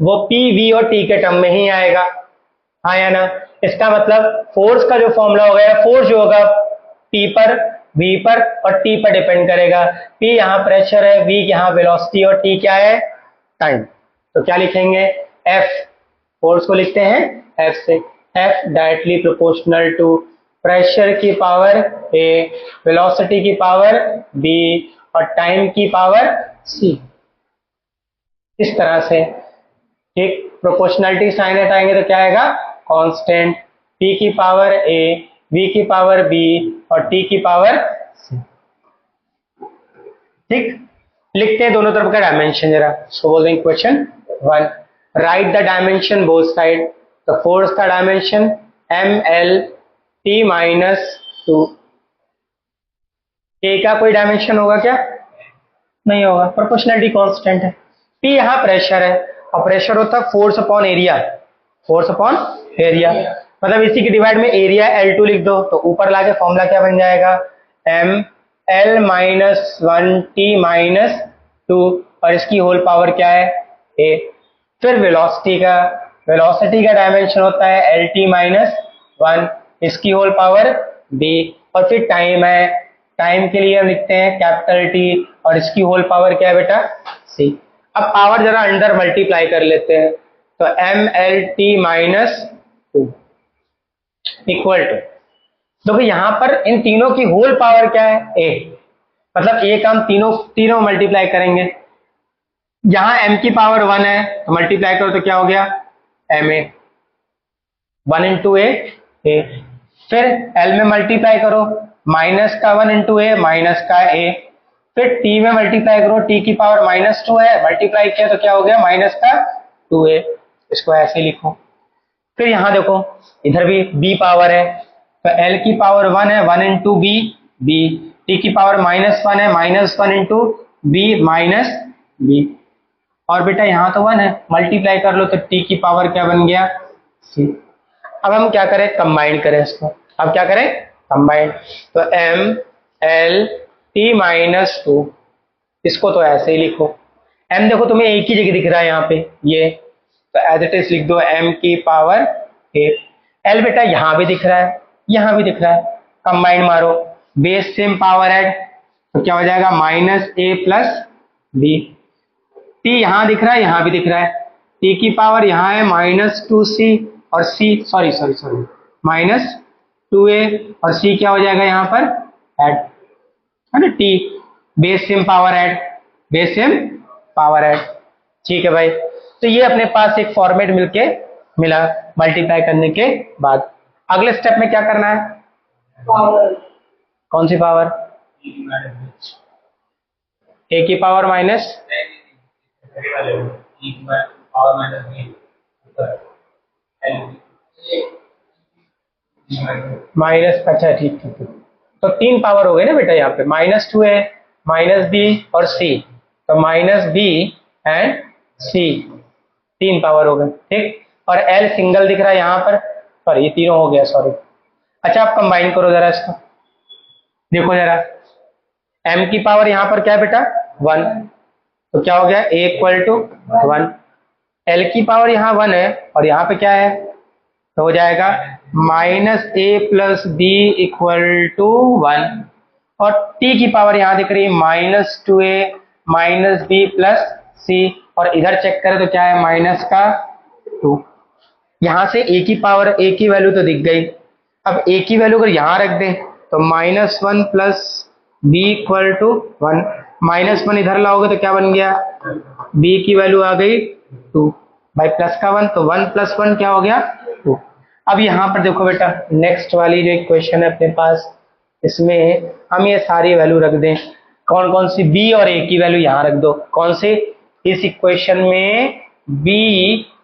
वो पी वी और टी के टर्म में ही आएगा, हाँ या ना। इसका मतलब फोर्स का जो फॉर्मूला होगा, फोर्स जो होगा पी पर, वी पर और टी पर डिपेंड करेगा। पी यहाँ प्रेशर है, वी यहाँ वेलोसिटी और टी क्या है, टाइम। तो क्या लिखेंगे, एफ, फोर्स को लिखते हैं एफ से, F directly proportional to pressure की पावर ए, वेलोसिटी की पावर बी और टाइम की पावर सी। इस तरह से एक प्रोपोर्शनलिटी साइन हटाएंगे तो क्या आएगा, कांस्टेंट, पी की पावर ए, वी की पावर बी और टी की पावर सी। ठीक, लिखते हैं दोनों तरफ का डायमेंशन जरा। Solving question 1, write the dimension both side. तो फोर्स का dimension M L T minus 2। A का कोई डायमेंशन होगा क्या, नहीं होगा, प्रोपोर्शनलिटी कांस्टेंट है। पी यहाँ प्रेशर है और प्रेशर होता है force upon area, force upon area, मतलब इसी के डिवाइड में एरिया L2 लिख दो। तो ऊपर लाके फॉर्मूला क्या बन जाएगा, M L minus 1 T minus 2 और इसकी होल पावर क्या है ए। फिर वेलोसिटी का डायमेंशन होता है एल टी माइनस 1, इसकी होल पावर बी। और फिर टाइम है, टाइम के लिए हम लिखते हैं कैपिटल टी और इसकी होल पावर क्या है बेटा, सी। अब पावर जरा अंडर मल्टीप्लाई कर लेते हैं, तो M L T minus 2 equal to, देखो यहां पर इन तीनों की होल पावर क्या है, ए, मतलब ए का हम तीनों मल्टीप्लाई करेंगे। यहां m की पावर 1 है तो मल्टीप्लाई करो तो क्या हो गया, एम ए, 1 इंटू ए, फिर l में मल्टीप्लाई करो, माइनस का 1 इंटू ए, माइनस का ए, फिर t में मल्टीप्लाई करो, t की पावर माइनस 2 है, मल्टीप्लाई किया तो क्या हो गया, माइनस का 2a। इसको ऐसे लिखो। फिर यहां देखो इधर भी b पावर है, तो l की पावर 1 है, 1 इंटू बी, बी, t की पावर माइनस 1 है, minus 1 into B minus B, और बेटा यहाँ तो 1 है, मल्टीप्लाई कर लो तो t की पावर क्या बन गया, c। अब हम क्या करें, कंबाइन करें इसको। अब क्या करें, कंबाइन, तो m l t माइनस 2, इसको तो ऐसे ही लिखो। m देखो तुम्हें एक ही जगह दिख रहा है यहाँ पे, ये तो एज इट इज लिख दो m की पावर a। l बेटा यहाँ भी दिख रहा है, यहाँ भी दिख रहा है, कंबाइन मारो, बेस सेम पावर ऐड, तो क्या हो जाएगा, minus a plus b। t यहाँ दिख रहा है, यहाँ भी दिख रहा है, t की पावर यहाँ है माइनस 2c और c, सॉरी माइनस 2a और c क्या हो जाएगा यहाँ पर ऐड, है ना, t base same power add, base same power add. ठीक है भाई, तो ये अपने पास एक फॉर्मेट मिला मल्टीप्लाई करने के बाद। अगले स्टेप में क्या करना है, पावर, कौन सी पावर, a की पावर माइनस माइनस, अच्छा ठीक, तो 3 पावर हो गए ना बेटा यहाँ पे, माइनस 2 है, माइनस बी और सी, तो minus B and C, 3 power हो गए। ठीक, और एल सिंगल दिख रहा है यहाँ पर, और ये तीनों हो गया, सॉरी। अच्छा आप कंबाइन करो जरा इसको, देखो जरा, m की पावर यहाँ पर क्या है बेटा 1, तो क्या हो गया a इक्वल टू 1, l की पावर यहाँ 1 है और यहाँ पे क्या है, तो हो जाएगा minus a plus B equal to 1, और t की पावर यहाँ दिख रही है minus 2a minus b plus c, और इधर चेक करें तो क्या है, माइनस का 2। यहाँ से a की पावर, a की वैल्यू तो दिख गई, अब a की वैल्यू अगर यहाँ रख दें तो minus 1 plus B equal to 1, minus 1 इधर लाओगे तो क्या बन गया, b की वैल्यू आ गई 2 बाई प्लस का 1, तो 1 प्लस 1 क्या हो गया 2। अब यहाँ पर देखो बेटा, नेक्स्ट वाली जो इक्वेशन है अपने पास, इसमें हम ये सारी वैल्यू रख दें, कौन कौन सी, b और a की वैल्यू यहाँ रख दो, कौन सी, इस इक्वेशन में b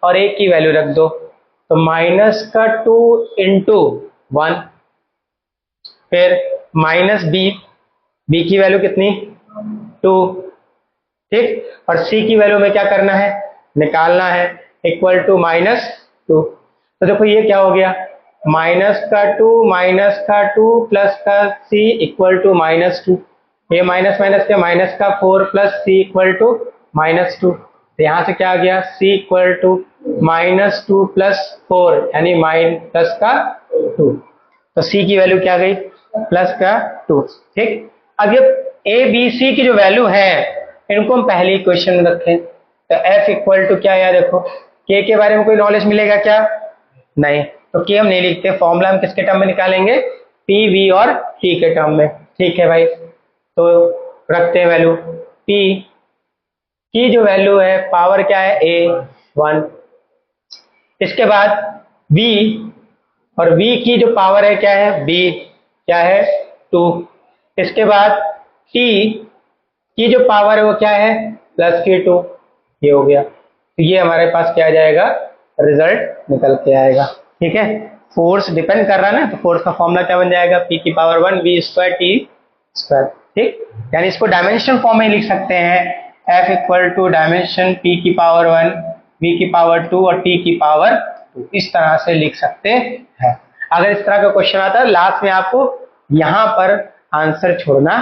और a की वैल्यू रख दो, तो माइनस का 2 इंटू 1, फिर माइनस b की वैल्यू कितनी 2, ठीक, और c की वैल्यू में क्या करना है, निकालना है, इक्वल टू माइनस 2। तो देखो ये क्या हो गया, माइनस का 2 प्लस का c इक्वल टू माइनस 2, ये माइनस माइनस के माइनस का 4 प्लस सी इक्वल टू -2, तो यहाँ से क्या आ गया सी इक्वल टू -2 प्लस 4 यानी माइनस का 2, तो सी की वैल्यू क्या गई प्लस का 2। ठीक, अब ये ए बी सी की जो वैल्यू है इनको हम पहले क्वेश्चन में रखें, तो एफ इक्वल टू क्या है, देखो के बारे में कोई नॉलेज मिलेगा क्या, नहीं, तो के हम नहीं लिखते, फॉर्मूला हम किसके टर्म में निकालेंगे पी वी और टी के टर्म में। ठीक है भाई, तो रखते हैं वैल्यू पी की जो वैल्यू है पावर क्या है ए 1, इसके बाद v और v की जो पावर है क्या है b क्या है 2, इसके बाद t की जो पावर है वो क्या है प्लस की 2, ये हो गया, तो ये हमारे पास क्या आ जाएगा रिजल्ट निकल के आएगा। ठीक है, फोर्स डिपेंड कर रहा है ना, तो फोर्स का फॉर्मूला क्या बन जाएगा p की power 1 v square t square. ठीक, यानी इसको डायमेंशन फॉर्म में लिख सकते हैं, f equal to dimension p की पावर 1 v की पावर 2 और t की पावर 2, इस तरह से लिख सकते हैं। अगर इस तरह का क्वेश्चन आता है लास्ट में आपको यहाँ पर आंसर छोड़ना,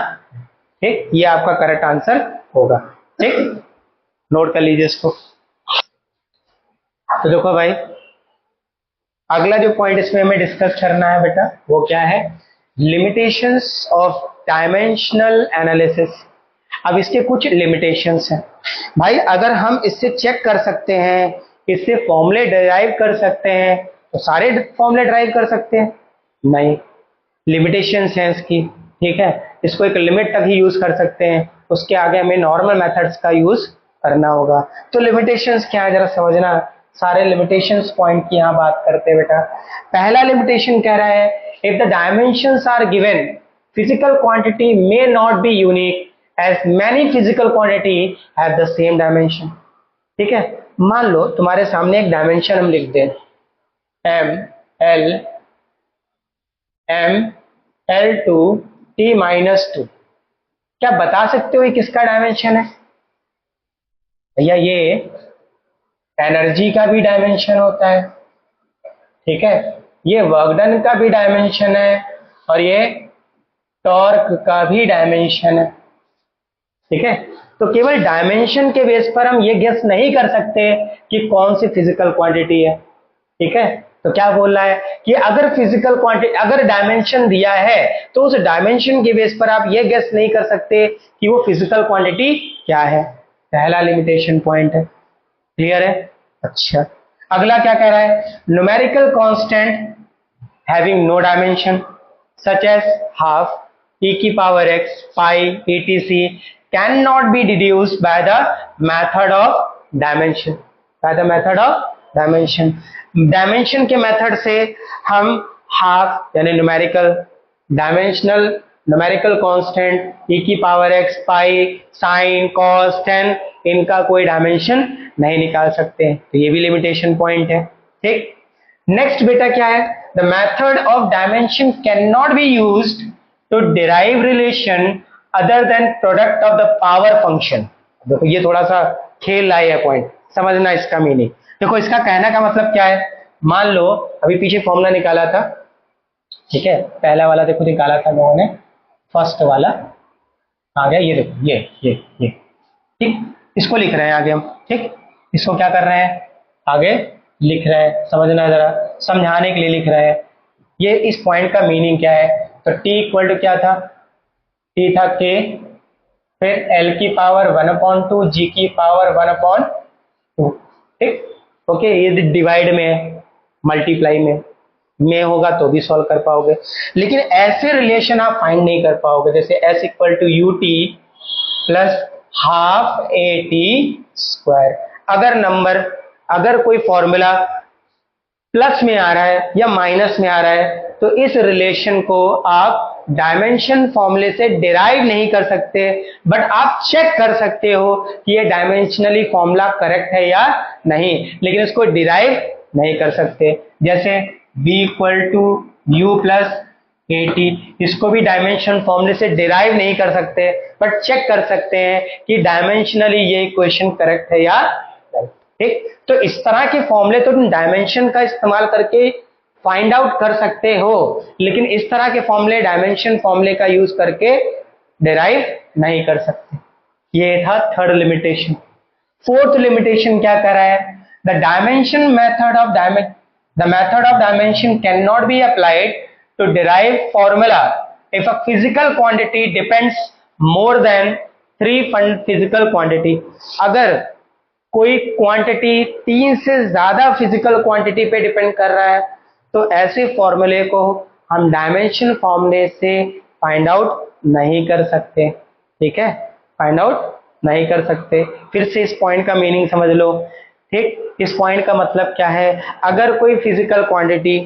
ठीक, ये आपका करेक्ट आंसर होगा। ठीक, नोट कर लीजिए इसको। तो देखो भाई, अगला जो पॉइंट इसमें हमें डिस्कस करना है बेटा वो क्या है, लिमिटेशंस ऑफ डायमेंशनल एनालिसिस। अब इसके कुछ लिमिटेशंस हैं भाई, अगर हम इससे चेक कर सकते हैं, इससे फॉर्मूले डिराइव कर सकते हैं, तो सारे फॉर्मूले डिराइव कर सकते हैं, नहीं, लिमिटेशंस हैं इसकी। ठीक है, इसको एक लिमिट तक ही यूज कर सकते हैं, उसके आगे हमें नॉर्मल मेथड्स का यूज करना होगा। तो लिमिटेशंस क्या है जरा समझना, सारे लिमिटेशंस पॉइंट की यहाँ बात करते हैं बेटा। पहला लिमिटेशन कह रहा है if the dimensions are given physical quantity may not be unique as many physical quantity have the same dimension. ठीक है, मान लो तुम्हारे सामने एक डायमेंशन हम लिख दें m l two t minus 2, क्या बता सकते हो ये किसका डायमेंशन है भैया, ये एनर्जी का भी डायमेंशन होता है। ठीक है, ये वर्क डन का भी डायमेंशन है और ये टॉर्क का भी डायमेंशन है। ठीक है, तो केवल डायमेंशन के बेस पर हम ये गेस नहीं कर सकते कि कौन सी फिजिकल क्वांटिटी है। ठीक है, तो क्या बोल रहा है कि अगर फिजिकल क्वांटिटी, अगर डायमेंशन दिया है तो उस डायमेंशन के बेस पर आप ये गेस नहीं कर सकते कि वो फिजिकल क्वांटिटी क्या है, पहला लिमिटेशन पॉइंट है। क्लियर है? अच्छा, अगला क्या कह रहा है, numerical constant having no dimension such as half e की power x pi etc can not be deduced by the method of dimension, by the method of dimension. Dimension के मेथड से हम हाफ यानी numerical dimensional numerical constant e की power x pi sine cos tan, इनका कोई dimension नहीं निकाल सकते, तो ये भी लिमिटेशन पॉइंट है। ठीक, नेक्स्ट बेटा क्या है, the method of dimension can not be used to derive relation other than product of the power function. देखो ये थोड़ा सा खेल लाई है पॉइंट, समझना इसका मीनिंग। देखो इसका कहने का मतलब क्या है, मान लो अभी पीछे फॉर्मूला निकाला था, ठीक है, पहला वाला देखो निकाला था लोगों ने, फर्स्ट वाला आ गया, ये देखो ये ठीक, इसको लिख रहे हैं आगे हम। ठीक, इसको क्या कर रहे हैं आगे लिख रहे हैं, समझना जरा, समझाने के लिए लिख रहे हैं। ये इस पॉइंट का मीनिंग क्या है, तो t इक्वल टू क्या था, t था k, फिर l की पावर 1/2 g की पावर 1/2। ठीक, ओके, ये डिवाइड में है, मल्टीप्लाई में होगा तो भी सॉल्व कर पाओगे, लेकिन ऐसे रिलेशन आप फाइंड नहीं कर पाओगे जैसे s equal to U T plus half A T square. अगर कोई फॉर्मूला प्लस में आ रहा है या माइनस में आ रहा है तो इस रिलेशन को आप डायमेंशन फॉर्मूले से डिराइव नहीं कर सकते, बट आप चेक कर सकते हो कि ये डायमेंशनली फॉर्मूला करेक्ट है या नहीं, लेकिन इसको डिराइव नहीं कर सकते। जैसे v equal to U plus A T, इसको भी डायमेंशन फॉर्मूले से डिराइव नहीं कर सकते, बट चेक कर सकते हैं कि डायमेंशनली ये इक्वेशन करेक्ट है या नहीं। ठीक, तो इस तरह के फॉर्मूले तो तुम डायमेंशन का इस्तेमाल करके फाइंड आउट कर सकते हो, लेकिन इस तरह के फॉर्मूले डायमेंशन फॉर्मूले का यूज करके डिराइव नहीं कर सकते। ये था थर्ड लिमिटेशन। फोर्थ लिमिटेशन क्या कर रहा है? The method of dimension can not be applied to derive formula if a physical quantity depends more than 3 physical quantity. अगर कोई क्वांटिटी 3 से ज्यादा फिजिकल क्वांटिटी पे डिपेंड कर रहा है तो ऐसे फॉर्मूले को हम डायमेंशन फॉर्मूले से फाइंड आउट नहीं कर सकते। ठीक है, फाइंड आउट नहीं कर सकते। फिर से इस पॉइंट का मीनिंग समझ लो। ठीक, इस पॉइंट का मतलब क्या है? अगर कोई फिजिकल क्वांटिटी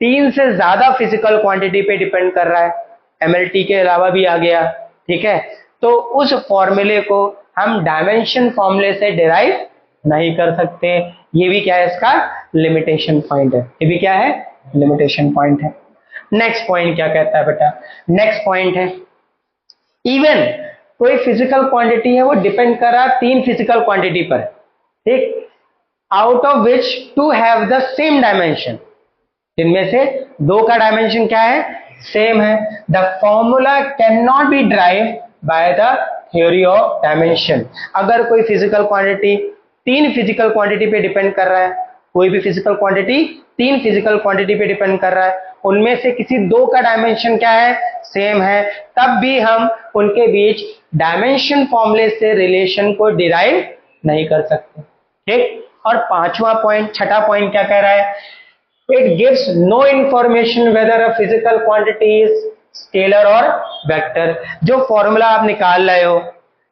3 से ज्यादा फिजिकल क्वांटिटी पे डिपेंड कर रहा है, एमएलटी के अलावा भी आ गया, ठीक है, तो उस फॉर्मूले को हम डायमेंशन फॉर्मूले से डिराइव नहीं कर सकते। ये भी क्या है? इसका लिमिटेशन पॉइंट है। ये भी क्या है? लिमिटेशन पॉइंट है। नेक्स्ट पॉइंट क्या कहता है बेटा? नेक्स्ट पॉइंट है इवन कोई फिजिकल क्वांटिटी है वो डिपेंड कर रहा है 3 फिजिकल क्वांटिटी पर, ठीक, out of which 2 have the same dimension. इनमें से 2 का डायमेंशन क्या है? सेम है। The formula can not B drive by the theory of dimension. अगर कोई फिजिकल क्वांटिटी 3 फिजिकल क्वांटिटी पे डिपेंड कर रहा है, कोई भी फिजिकल क्वांटिटी 3 फिजिकल क्वांटिटी पे डिपेंड कर रहा है, उनमें से किसी 2 का डायमेंशन क्या है? सेम है, तब भी हम उनके बीच डायमेंशन फॉर्मूले से रिलेशन को डिराइव नहीं कर सकते। ठीक, और पांचवा पॉइंट, छठा पॉइंट क्या कह रहा है? It gives no information whether a physical quantity is scalar और वेक्टर। जो फॉर्मूला आप निकाल रहे हो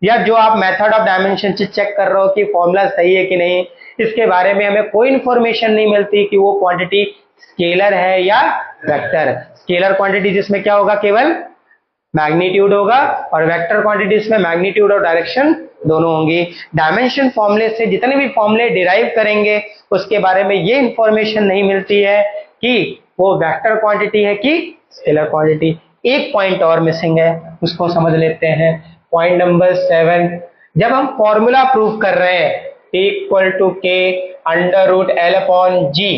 या जो आप मेथड ऑफ डायमेंशन से चेक कर रहे हो कि फॉर्मूला सही है कि नहीं, इसके बारे में हमें कोई इंफॉर्मेशन नहीं मिलती कि वो क्वांटिटी स्केलर है या वेक्टर। स्केलर क्वांटिटी जिसमें क्या होगा? केवल मैग्नीट्यूड होगा, और वेक्टर क्वांटिटी इसमें मैग्नीट्यूड और डायरेक्शन दोनों होंगी। डायमेंशन फॉर्मूले से जितने भी फॉर्मूले डिराइव करेंगे उसके बारे में ये इंफॉर्मेशन नहीं मिलती है कि वो वेक्टर क्वांटिटी है कि स्केलर क्वांटिटी। एक पॉइंट और मिसिंग है, उसको समझ लेते हैं। पॉइंट नंबर 7, जब हम फॉर्मूला प्रूव कर रहे हैं T equal to K under root L upon G,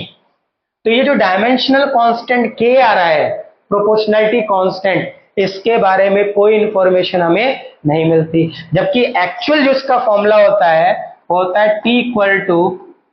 तो ये जो डायमेंशनल कांस्टेंट K आ रहा है, प्रोपोर्शनैलिटी कांस्टेंट, इसके बारे में कोई इंफॉर्मेशन हमें नहीं मिलती। जबकि एक्चुअल जो इसका फॉर्मूला होता है वो होता है T equal to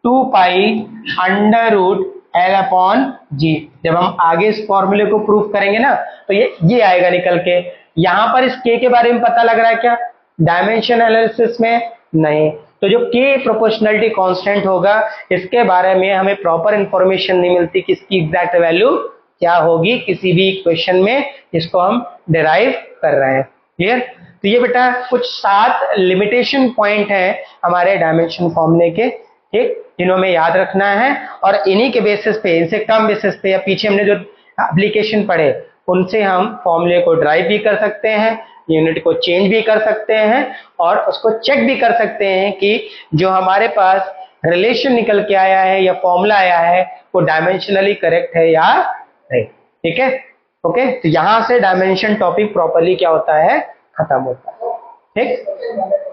2 pi under root L upon G। जब हम आगे इस फॉर्मूले को प्रूफ करेंगे ना तो ये आएगा निकल के। यहां पर इस K के बारे में पता लग रहा है क्या? डायमेंशन एनालिसिस में नहीं। तो जो K प्रोपोर्शनैलिटी कांस्टेंट होगा इसके बारे में हमें प्रॉपर इंफॉर्मेशन नहीं मिलती कि इसकी एग्जैक्ट वैल्यू क्या होगी किसी भी इक्वेशन में इसको हम डिराइव कर रहे हैं। क्लियर? तो ये बेटा कुछ 7 लिमिटेशन पॉइंट है हमारे डायमेंशन फॉर्मूले के, ठीक, जिन्हों में याद रखना है, और इन्हीं के बेसिस पे, इनसे कम बेसिस पे या पीछे हमने जो एप्लीकेशन पढ़े उनसे हम फॉर्मूले को ड्राइव भी कर सकते हैं, यूनिट को चेंज भी कर सकते हैं, और उसको चेक भी कर सकते हैं कि जो हमारे पास रिलेशन निकल के आया है या फॉर्मूला आया है वो डायमेंशनली करेक्ट है या नहीं। ठीक है, ओके। तो यहां से डायमेंशन टॉपिक प्रॉपर्ली क्या होता है? खत्म होता है। ठीक।